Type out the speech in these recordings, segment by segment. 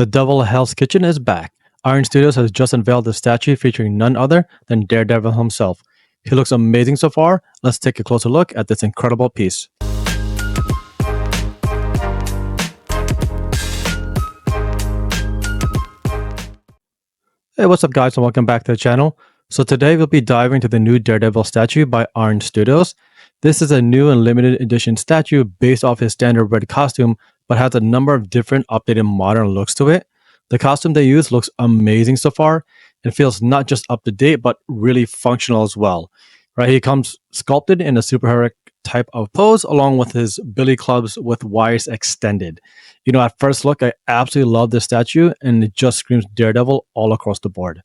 The Devil Hell's Kitchen is back. Iron Studios has just unveiled the statue featuring none other than Daredevil himself. He looks amazing so far. Let's take a closer look at this incredible piece. Hey, what's up guys and welcome back to the channel. So today we'll be diving into the new Daredevil statue by Iron Studios. This is a new and limited edition statue based off his standard red costume, but has a number of different updated modern looks to it. The costume they use looks amazing so far and feels not just up to date, but really functional as well. Right, he comes sculpted in a superhero type of pose along with his billy clubs with wires extended. You know, at first look, I absolutely love this statue and it just screams Daredevil all across the board.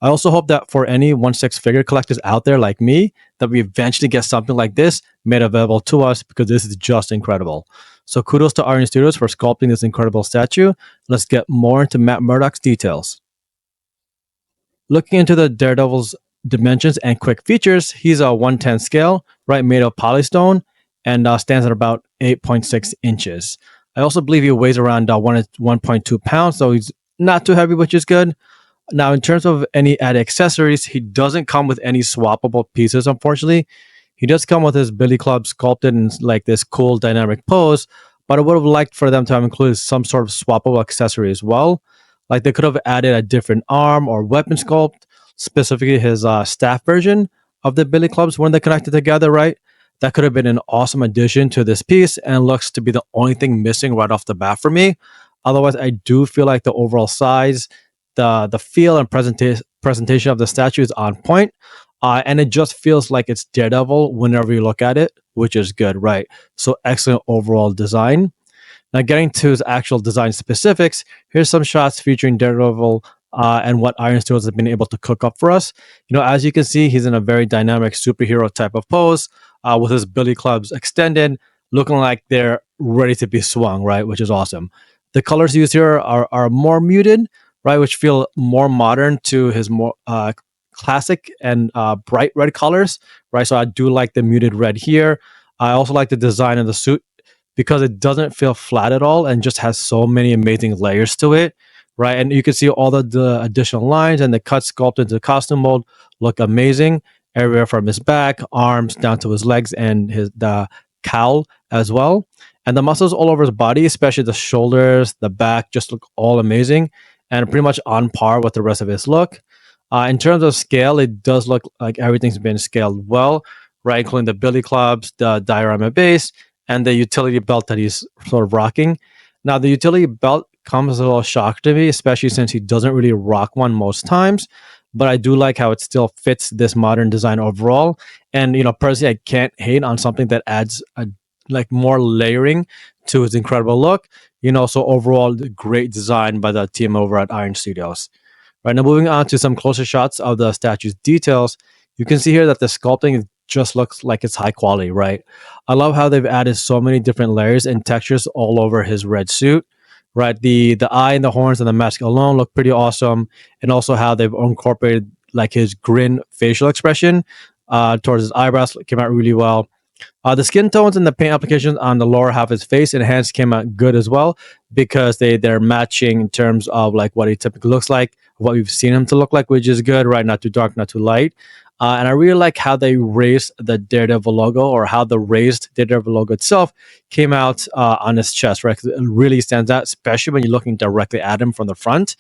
I also hope that for any 1/6 figure collectors out there like me, that we eventually get something like this made available to us because this is just incredible. So kudos to Iron Studios for sculpting this incredible statue. Let's get more into Matt Murdock's details. Looking into the Daredevil's dimensions and quick features, he's a 1/10 scale, right, made of polystone and stands at about 8.6 inches. I also believe he weighs around 1.2 pounds, so he's not too heavy, which is good. Now, in terms of any added accessories, he doesn't come with any swappable pieces, unfortunately. He does come with his billy club sculpted in like this cool dynamic pose, but I would have liked for them to have included some sort of swappable accessory as well. Like they could have added a different arm or weapon sculpt, specifically his staff version of the billy clubs when they're connected together, right? That could have been an awesome addition to this piece and looks to be the only thing missing right off the bat for me. Otherwise, I do feel like the overall size, the feel and presentation of the statue is on point. And it just feels like it's Daredevil whenever you look at it, which is good, right? So excellent overall design. Now getting to his actual design specifics, here's some shots featuring Daredevil and what Iron Studios has been able to cook up for us. You know, as you can see, he's in a very dynamic superhero type of pose with his billy clubs extended, looking like they're ready to be swung, right? Which is awesome. The colors used here are more muted, right? Which feel more modern to his more classic and bright red colors, right? So I do like the muted red here. I also like the design of the suit because it doesn't feel flat at all and just has so many amazing layers to it, right? And you can see all the additional lines and the cuts sculpted into the costume mold look amazing. Everywhere from his back, arms, down to his legs and the cowl as well. And the muscles all over his body, especially the shoulders, the back, just look all amazing and pretty much on par with the rest of his look. In terms of scale, it does look like everything's been scaled well, right? Including the billy clubs, the diorama base, and the utility belt that he's sort of rocking. Now, the utility belt comes as a little shock to me, especially since he doesn't really rock one most times. But I do like how it still fits this modern design overall. And, you know, personally, I can't hate on something that adds like more layering to his incredible look. You know, so overall, great design by the team over at Iron Studios. Right, now moving on to some closer shots of the statue's details, you can see here that the sculpting just looks like it's high quality, right? I love how they've added so many different layers and textures all over his red suit, right? The eye and the horns and the mask alone look pretty awesome. And also how they've incorporated like his grin facial expression towards his eyebrows came out really well. The skin tones and the paint applications on the lower half of his face and hands came out good as well because they're matching in terms of like what he typically looks like, what we've seen him to look like, which is good, right? Not too dark, not too light. And I really like how they raised the Daredevil logo or how the raised Daredevil logo itself came out on his chest, right? 'Cause it really stands out, especially when you're looking directly at him from the front.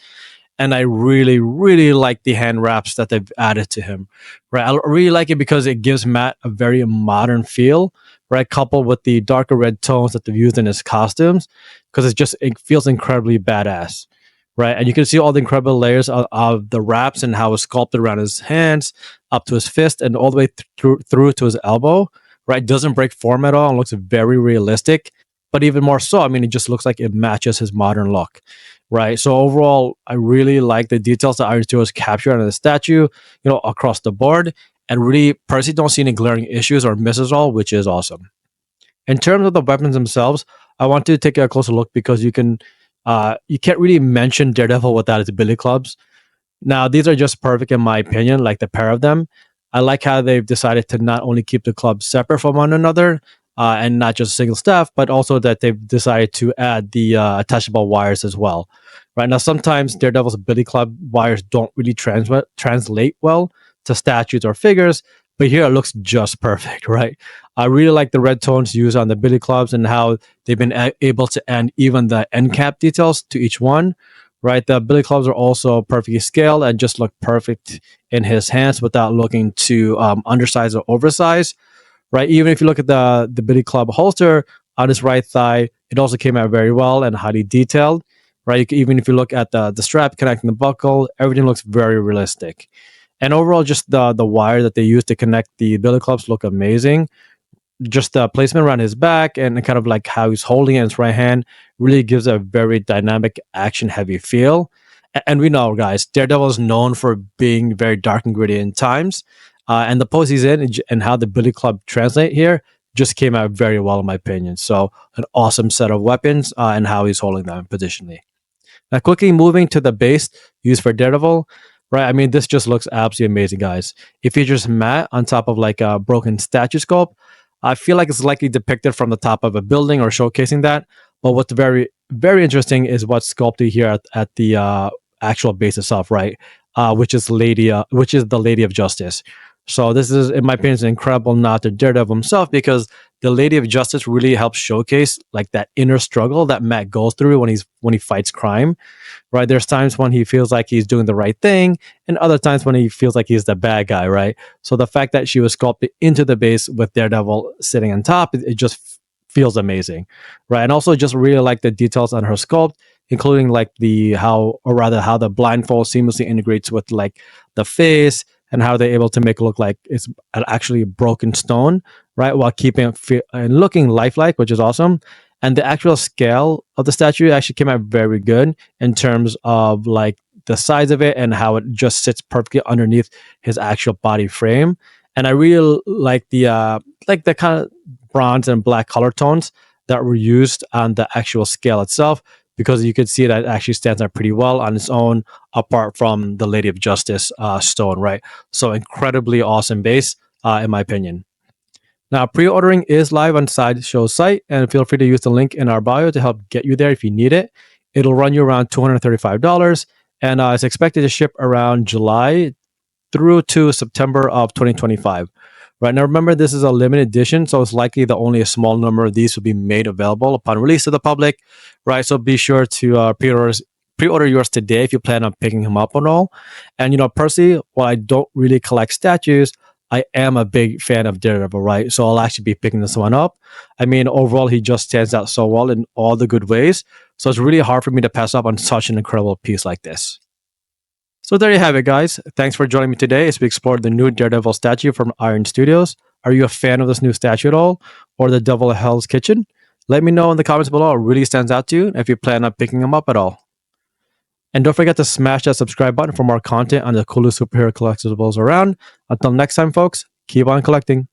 And I really, really like the hand wraps that they've added to him, right? I really like it because it gives Matt a very modern feel, right? Coupled with the darker red tones that they've used in his costumes, because it feels incredibly badass, right? And you can see all the incredible layers of the wraps and how it's sculpted around his hands, up to his fist, and all the way through to his elbow, right? Doesn't break form at all and looks very realistic. But even more so, I mean, it just looks like it matches his modern look, right? So overall, I really like the details that Iron Studios captured on the statue, you know, across the board, and really personally don't see any glaring issues or misses at all, which is awesome. In terms of the weapons themselves, I want to take a closer look because you can't really mention Daredevil without his billy clubs. Now, these are just perfect in my opinion, like the pair of them. I like how they've decided to not only keep the clubs separate from one another, and not just single staff, but also that they've decided to add the attachable wires as well, Right now, sometimes Daredevil's Billy Club wires don't really translate well to statues or figures, but here it looks just perfect, right? I really like the red tones used on the Billy Clubs and how they've been able to add even the end cap details to each one, right? The Billy Clubs are also perfectly scaled and just look perfect in his hands without looking too undersized or oversized, right? Even if you look at the Billy Club holster on his right thigh, it also came out very well and highly detailed, right? Even if you look at the strap connecting the buckle, everything looks very realistic. And overall, just the wire that they use to connect the Billy Clubs look amazing. Just the placement around his back and kind of like how he's holding it in his right hand really gives a very dynamic, action heavy feel. And we know, guys, Daredevil is known for being very dark and gritty in times. And the pose he's in and how the Billy Club translate here just came out very well, in my opinion. So, an awesome set of weapons and how he's holding them positionally. Now, quickly moving to the base used for Daredevil, right? I mean, this just looks absolutely amazing, guys. It features matte on top of like a broken statue sculpt. I feel like it's likely depicted from the top of a building or showcasing that. But what's very, very interesting is what's sculpted here at the actual base itself, right? Which is the Lady of Justice. So this is, in my opinion, an incredible nod to Daredevil himself because the Lady of Justice really helps showcase like that inner struggle that Matt goes through when he fights crime, right? There's times when he feels like he's doing the right thing, and other times when he feels like he's the bad guy, right? So the fact that she was sculpted into the base with Daredevil sitting on top, it just feels amazing, right? And also just really like the details on her sculpt, including like how the blindfold seamlessly integrates with like the face and how they're able to make it look like it's actually broken stone, right? While keeping it and looking lifelike, which is awesome. And the actual scale of the statue actually came out very good in terms of like the size of it and how it just sits perfectly underneath his actual body frame. And I really like the kind of bronze and black color tones that were used on the actual scale itself because you could see that it actually stands out pretty well on its own apart from the Lady of Justice stone, right? So incredibly awesome base, in my opinion. Now, pre-ordering is live on Sideshow's site, and feel free to use the link in our bio to help get you there if you need it. It'll run you around $235, and it's expected to ship around July through to September of 2025. Right now, remember this is a limited edition, so it's likely that only a small number of these will be made available upon release to the public. Right, so be sure to pre-order yours today if you plan on picking him up and all. And personally, while I don't really collect statues, I am a big fan of Daredevil, right? So I'll actually be picking this one up. I mean, overall, he just stands out so well in all the good ways. So it's really hard for me to pass up on such an incredible piece like this. So there you have it, guys. Thanks for joining me today as we explored the new Daredevil statue from Iron Studios. Are you a fan of this new statue at all? Or the Devil of Hell's Kitchen? Let me know in the comments below. It really stands out to you if you plan on picking them up at all. And don't forget to smash that subscribe button for more content on the coolest superhero collectibles around. Until next time, folks, keep on collecting.